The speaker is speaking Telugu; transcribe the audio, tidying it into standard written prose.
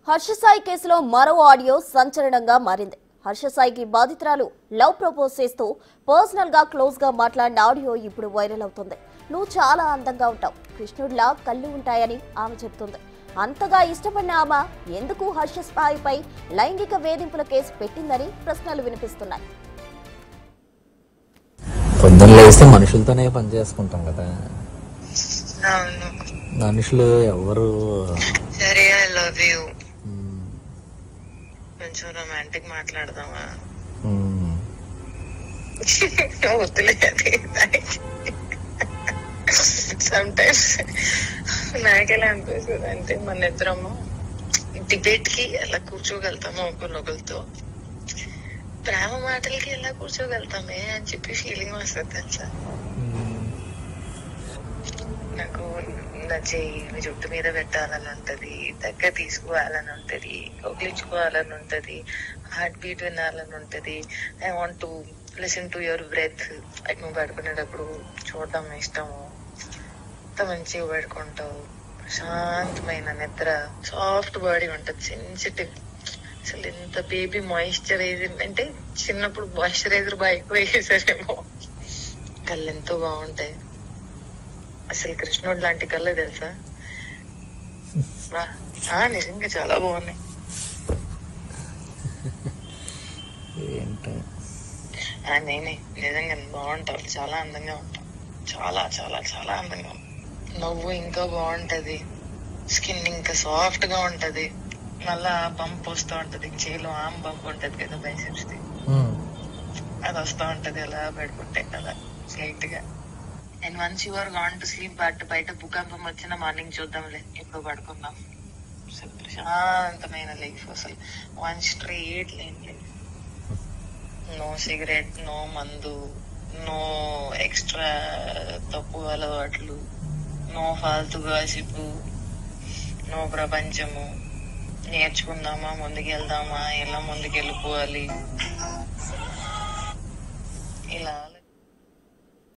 హర్షసాయి కేసులో మరో ఆడియో సంచలనంగా మారింది. హర్షసాయికి బాధితురాలు లవ్ ప్రపోజ్ చేస్తూ పర్సనల్ గా క్లోజ్ గా మాట్లాడిన ఆడియో ఇప్పుడు వైరల్ అవుతుంది. నువ్వు చాలా అందంగా ఉంటావు, కృష్ణుడిలా కళ్ళు ఉంటాయని ఆమె చెబుతుంది. అంతగా ఇష్టపడిన ఆమె ఎందుకు హర్షసాయిపై లైంగిక వేధింపుల కేసు పెట్టిందని ప్రశ్నలు వినిపిస్తున్నాయి. పొద్దున్న లేస్తే మనుషులతోనే పని చేసుకుంటాం కదా, మనుషులు ఎవరు సరే ఐ లవ్ యూ కొంచెం రొమాంటిక్ మాట్లాడదామా? వద్దులే అది. సమ్ టైమ్స్ నాకెలా అనిపిస్తుంది అంటే మన ఇద్దరము డిబేట్ కి ఎలా కూర్చోగలుగుతామో ఒకరినొకరితో, ప్రేమ మాటలకి ఎలా కూర్చోగలుగుతామే అని చెప్పి ఫీలింగ్ వస్తుంది తెలుసా. నాకు నా చెయ్యి జుట్టు మీద పెట్టాలని ఉంటది, దగ్గర తీసుకోవాలని ఉంటది, కౌగిలించుకోవాలని ఉంటది, హార్ట్ బీట్ వినాలని ఉంటది. I want to listen to your breath. నువ్వు పడుకునేటప్పుడు చూడడం ఇష్టము. అంత మంచిగా పడుకుంటావు, ప్రశాంతమైన నిద్ర, సాఫ్ట్ బాడీ ఉంటది, సెన్సిటివ్. అసలు ఎంత బేబీ మాయిశ్చరైజర్ అంటే చిన్నప్పుడు మాయిశ్చరైజర్ బాగా ఎక్కువ వేసేసారేమో. కళ్ళు ఎంతో బాగుంటాయి. అసలు కృష్ణుడు లాంటి కళ్ళే తెలుసా. నిజంగా చాలా బాగున్నాయి. నేనే నిజంగా బాగుంటావు, చాలా అందంగా ఉంటావు, చాలా చాలా చాలా అందంగా ఉంటావు. నవ్వు ఇంకా బాగుంటది, స్కిన్ ఇంకా సాఫ్ట్ గా ఉంటది, మళ్ళా బంప్ వస్తూ ఉంటది, చేలో ఆమ్ బంప్ ఉంటది కదా బైసెప్స్ ది, అది వస్తూ ఉంటది అలా పడుకుంటే కదా స్లైట్ గా. And once your gone to sleep, బయట భూకంపం వచ్చిన మార్నింగ్ చూద్దాంలే, ఎప్పుడు పడుకుందాం. అసలు ప్రశాంతమైన లైఫ్, అసలు వన్ స్ట్రేట్ లేని లైఫ్. నో సిగరెట్, నో మందు, నో ఎక్స్ట్రా తప్పు అలవాట్లు, నో ఫాల్తు గాసిపు, నో ప్రపంచము. నేర్చుకుందామా, ముందుకెళ్దామా, ఎలా ముందుకెళ్ళిపోవాలి ఇలా